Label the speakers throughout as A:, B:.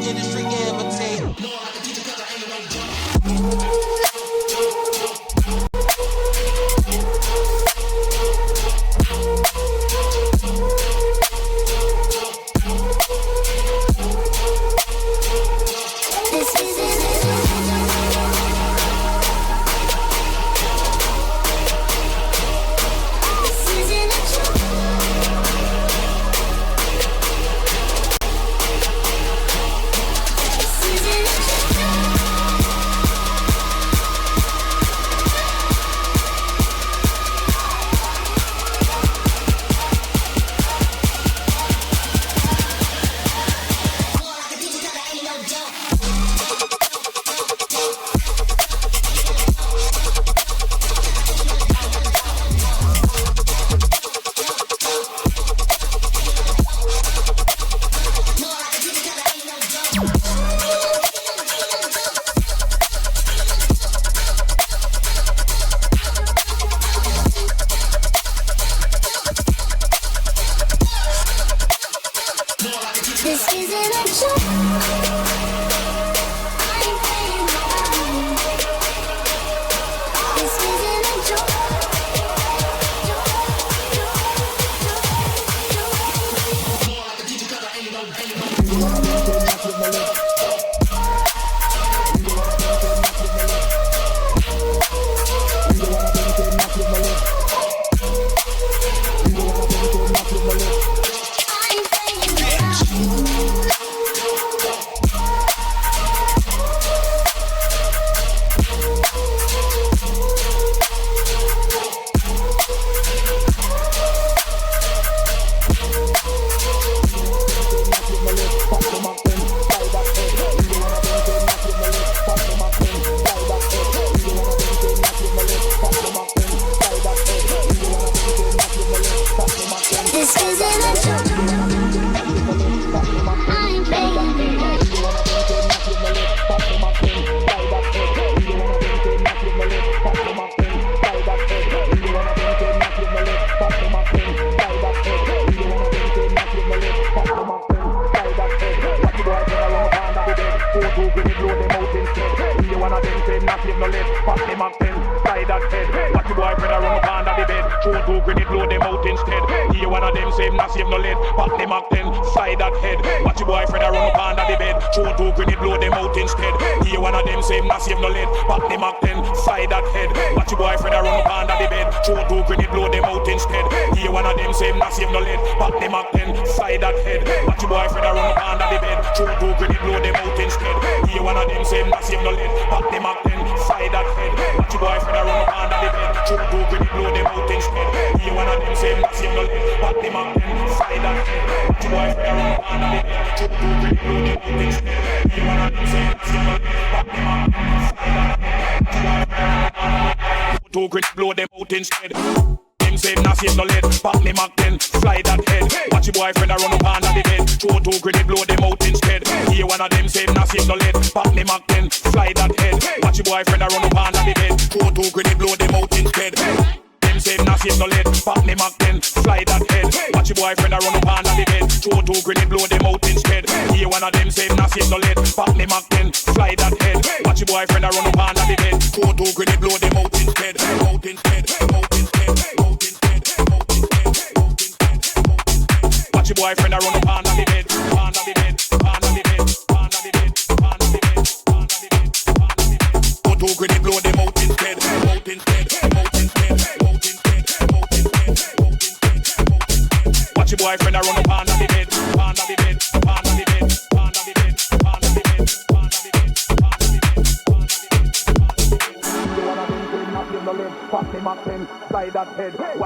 A: industry imitate.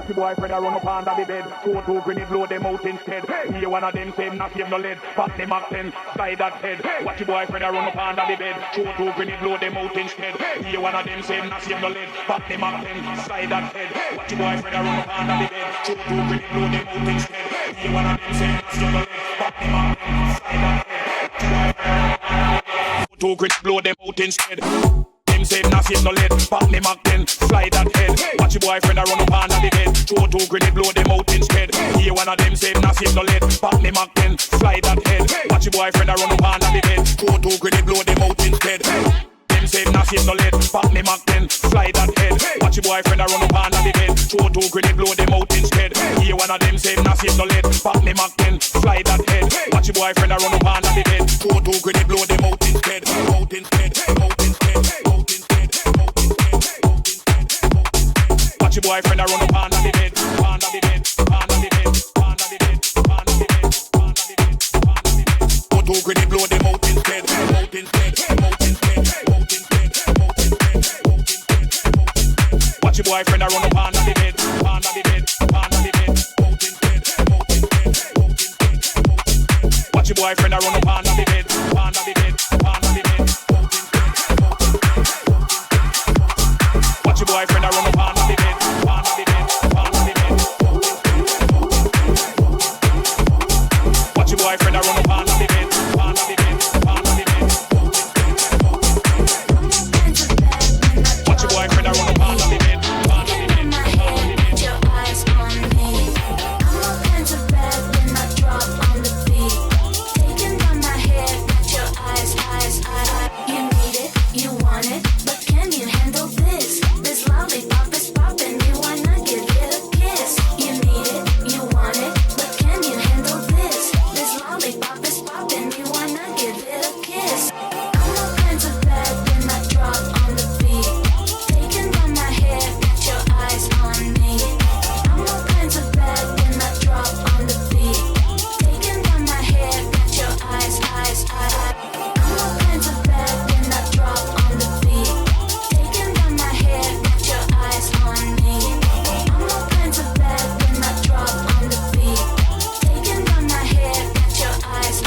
B: Watch your boyfriend a run up under the bed. Show two grenade blow them out instead. Here one of them say not save no lead. Pop them up then slide that head. Watch your boyfriend a run up under the bed. Show two grenade blow them out instead. Here one of them say not save no lead. Pop them up then slide that head. Watch your boyfriend a run up under the bed. Show two grenade blow them out instead. Them say not save no lead. Pop them up then slide that head. Watch your boyfriend a run up under the bed. Show two grenade blow them out instead. Here one of them say not save no lead. Pop them up then slide that head. Watch your boyfriend a run up under the bed. save no lead. Pop me Mac 10, fly that head. Watch your boyfriend a run up under the bed. Throw two grenade, blow them out instead. Hear one of them say nah save no lead. Pop me Mac 10, fly that head. Watch your boyfriend a run up under the bed. Throw two grenade, blow them out instead. Out instead, out instead, out instead, out instead, out instead. Watch your boyfriend a run up under the bed. Under the bed, under the bed, under the bed, under the bed, under the bed, under the bed. Throw two grenade, blow them out instead. Out instead, out instead, out instead, out instead, out instead. Watch your boyfriend a run up under the bed. Under the bed, under the bed, out instead, out instead, out instead, out instead. Watch your boyfriend a run up under the bed. Under the bed, under the bed, out instead, out instead, out instead. Watch your boyfriend a run up under the bed. Under the bed, under the bed, out instead. Watch your boyfriend a run up under the bed. Under the bed, under the bed, out instead. Watch your boyfriend a run up under the bed. Under the bed, under the bed.
A: Your eyes on me. I'm all kinds of bad when I drop on the beat. Taking down my head, got your eyes. You need it, you want it, but can you handle this? This lollipop is popping, you wanna give it a kiss. You need it, you want it, but can you handle this? This lollipop is popping, you wanna give it a kiss. I'm all kinds of bad when I drop on the beat. Taking down my head, got your eyes on me. I'm all kinds of bad when I drop on the beat. Taking down my head, got your eyes. I'm all kinds of bad when I drop on the beat. Taking down my head, got your eyes on me. I'm all kinds of bad when I drop on the beat. Taking down my head, got your eyes.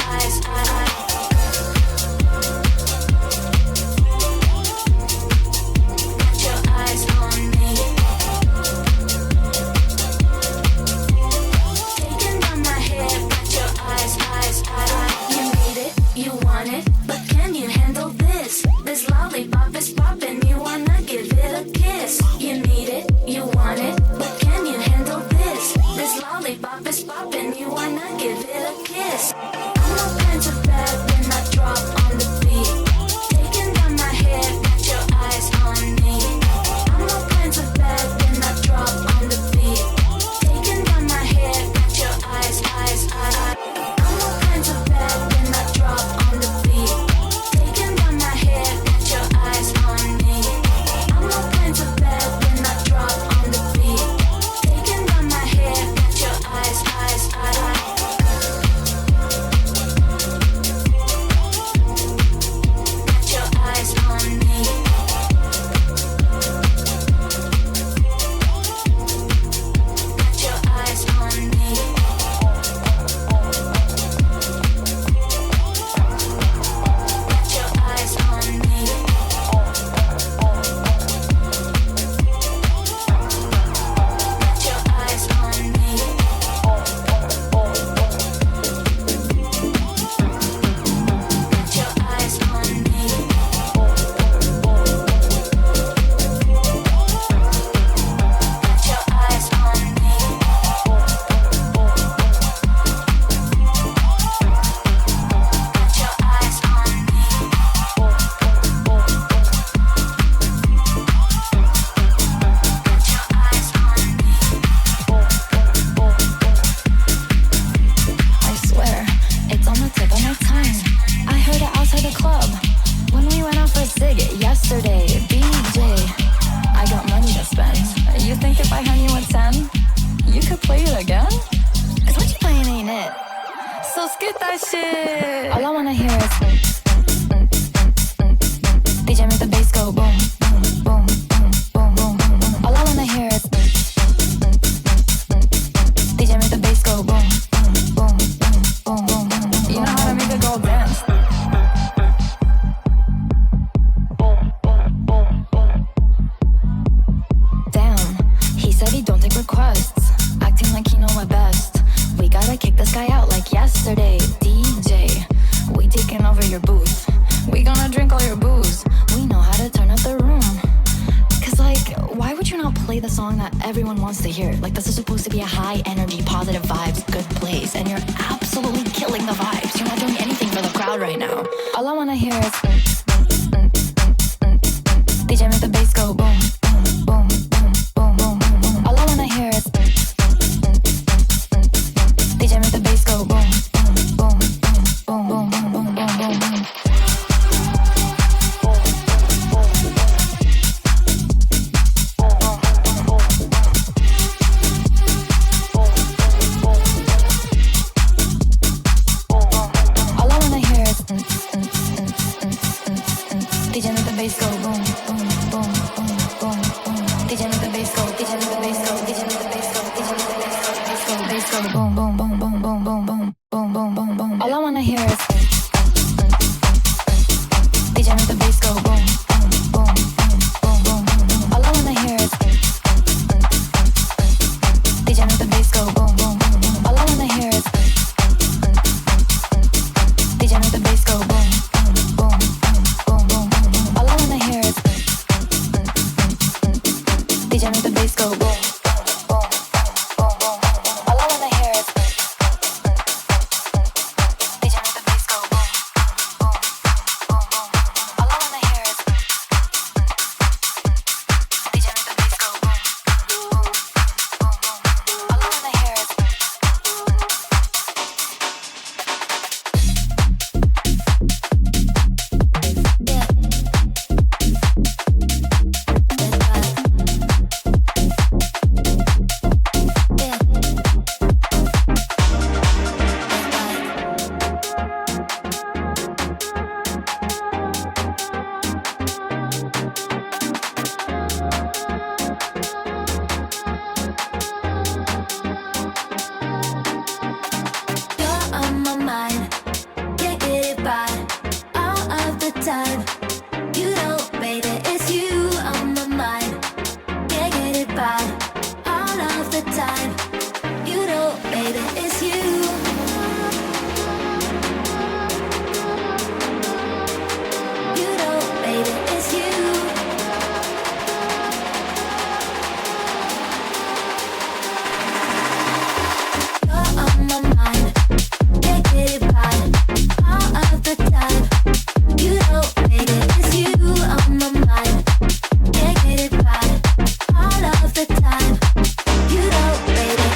A: Got your eyes on me. Taking down my head, got your eyes. You need it, you want it, but can you handle this? This lollipop is popping, you wanna give it a kiss. You need it, you want it, but can you handle this? This lollipop is popping, you wanna give it a kiss. I'm all kinds of bad when I drop on the beat. Taking down my head, got your eyes on me. I'm all kinds of bad when I drop on the beat. Taking down my head, got your eyes. I'm all kinds of bad when I drop on the beat. Taking down my head, got your eyes on me. I'm all kinds of bad when I drop on the beat. Taking down my head, got your eyes. Got your eyes on me. Got your eyes on me. Got your eyes on me. Got your eyes on me. Got your eyes on me. Got your eyes on me. Got your eyes on me. Got your eyes on me.
C: I swear, it's on the tip of my tongue. I heard it outside the club when we went out for a cig yesterday. DJ, I got money to spend. You think if I hand you a 10, you could play it again? 'Cause what you playing ain't it. So skip that shit. All I wanna hear is DJ make the bass go boom, boom, boom, boom, boom, boom, boom. All I wanna hear is DJ make the bass go boom, boom, boom, boom, boom, boom, boom. You know how to make a girl dance. Damn, he said he don't take requests, acting like he know my best. We gotta kick this guy out like yesterday. DJ, we taking over your booth. We gonna drink all your booze. We know how to turn up the room. 'Cause like, why would you not play the song that everyone wants to hear? Like, this is supposed to be a high energy, positive vibes, good place, and you're absolutely killing the vibes. You're not doing anything for the crowd right now. All I wanna hear is boom, boom, boom, boom, boom, boom, boom, boom, boom, boom, boom. All I wanna hear is DJ make the bass go boom, boom, boom, boom, boom, boom, boom. All I wanna hear is DJ make the bass go boom, boom, boom, boom. All I wanna hear is DJ make the bass go boom, boom, boom, boom, boom, boom, boom. All I wanna hear is DJ make the bass go boom, boom, boom, boom, boom, boom. All I wanna hear is DJ make the bass go boom, boom, boom, boom. All I wanna hear is DJ make the bass go boom, boom, boom, boom. All I wanna hear is you're on my mind, can't get it right all of the time. You know, baby, it's you on my mind, can't get it right all of the time. You know, baby, it's you. You know, baby, it's you. You're on my mind, can't get it right all of the time. You know, baby, it's you on my mind, can't get it right all of the time. You know, baby,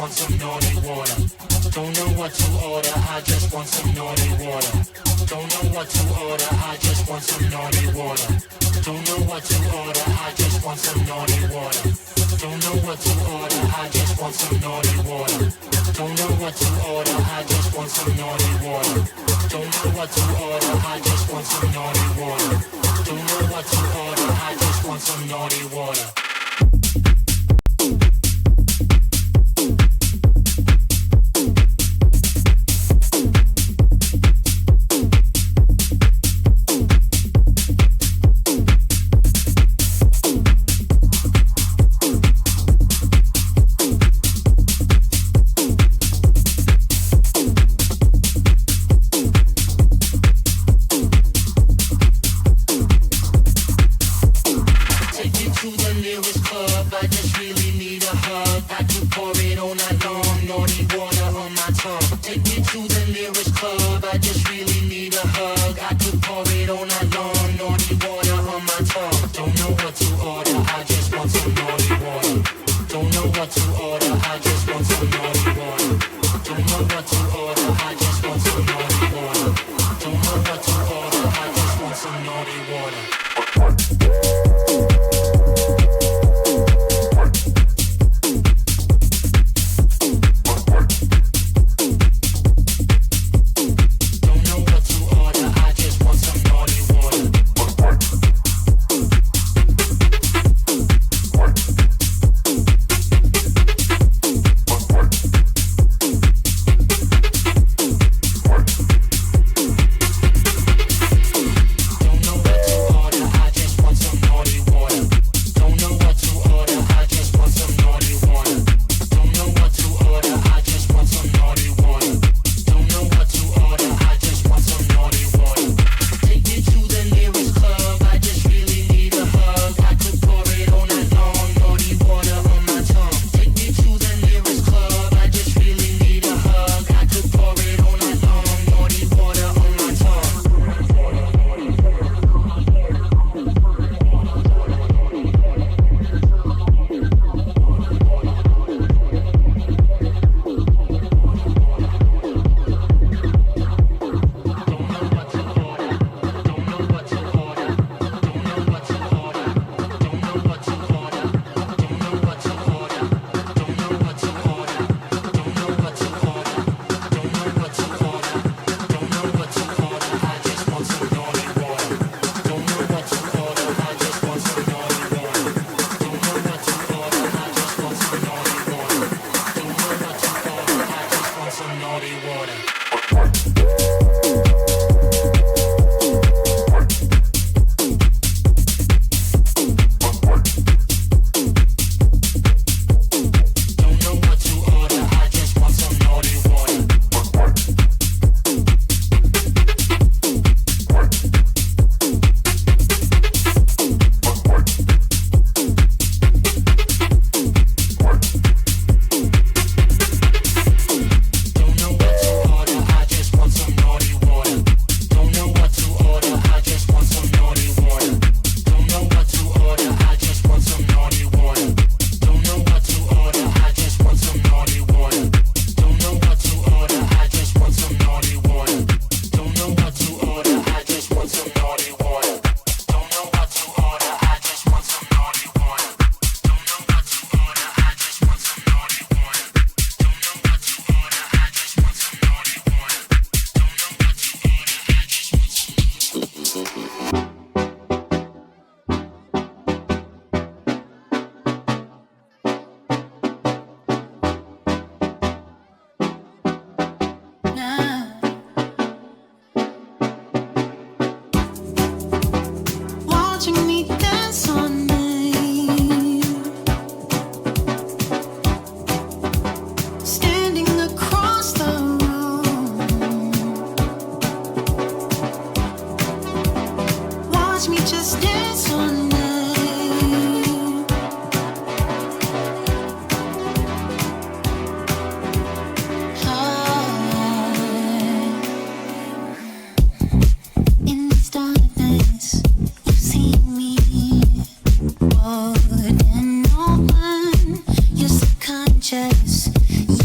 D: want some naughty water. Don't know what to order, I just want some naughty water. Don't know what to order, I just want some naughty water. Don't know what to order, I just want some naughty water. Don't know what to order, I just want some naughty water. Don't know what to order, I just want some naughty water. Don't know what to order, I just want some naughty water. Don't know what to order, I just want some naughty water.
E: You're subconscious.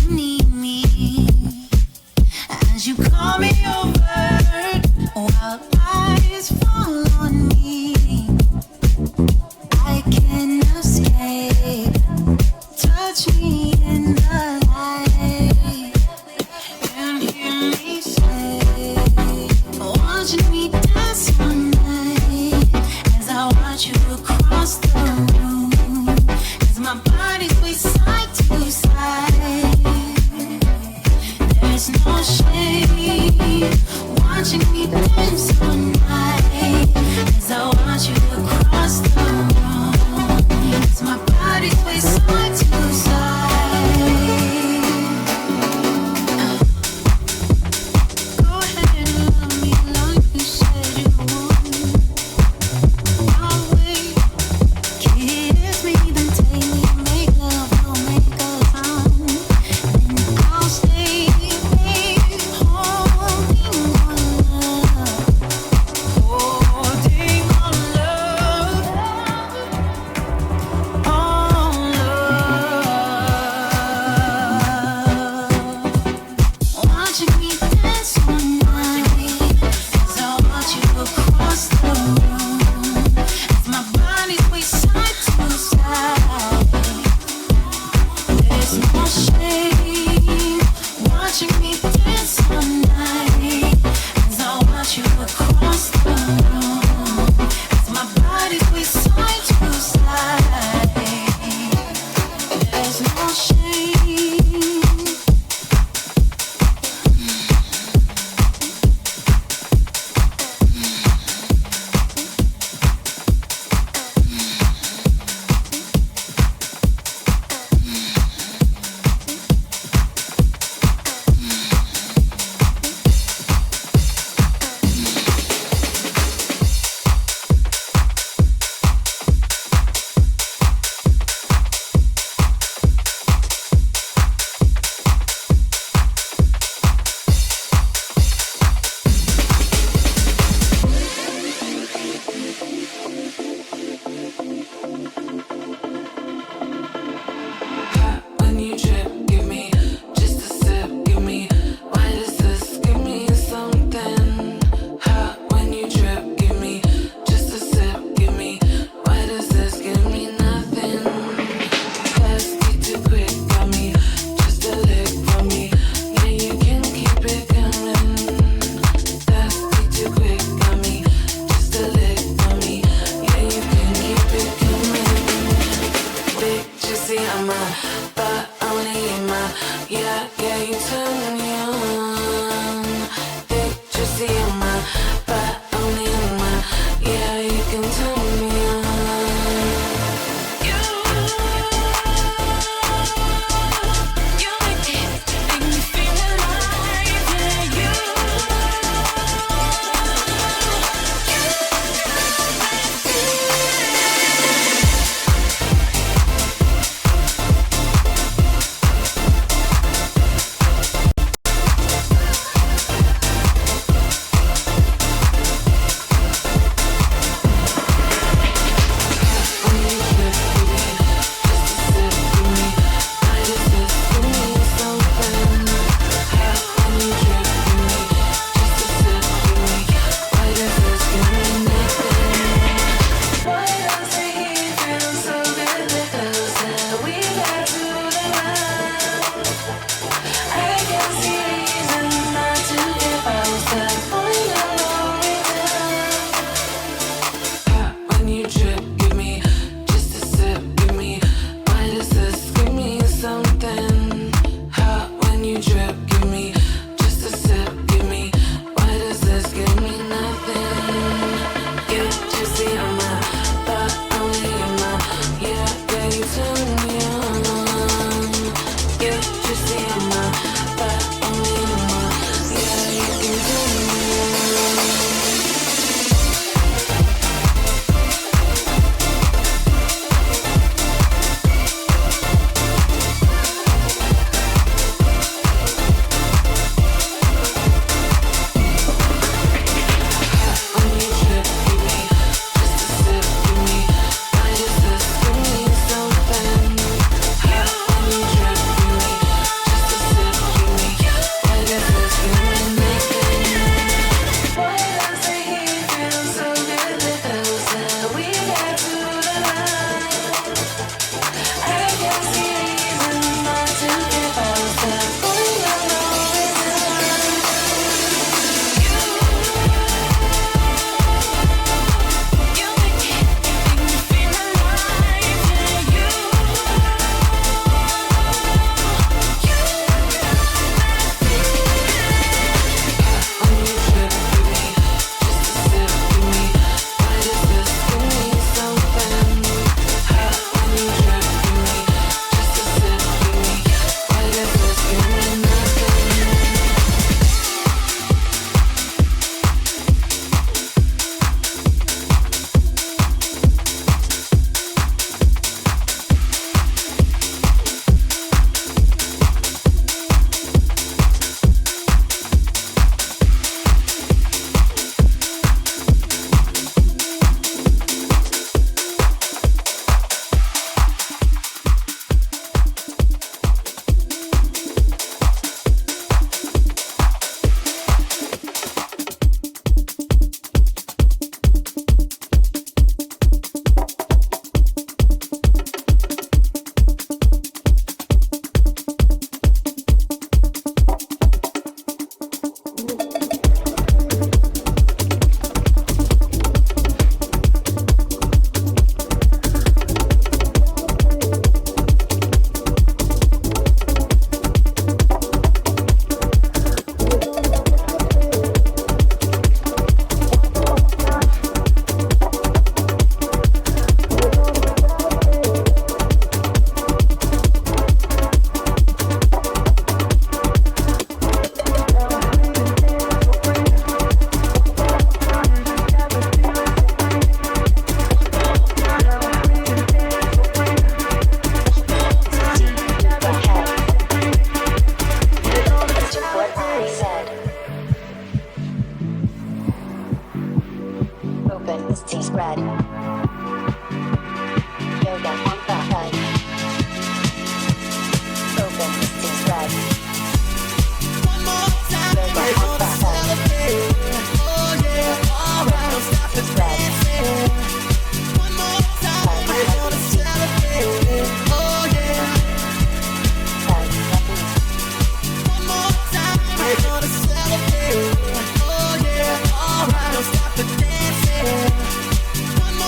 E: One more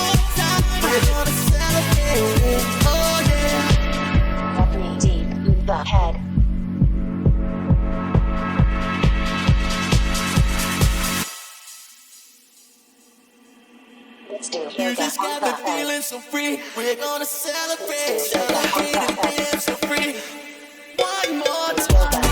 E: been so free. We're gonna celebrate, celebrate and dance so free. One more time.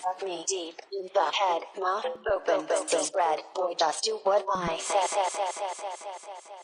E: Fuck me deep in the head, mouth open, spread, boy, just do what I say.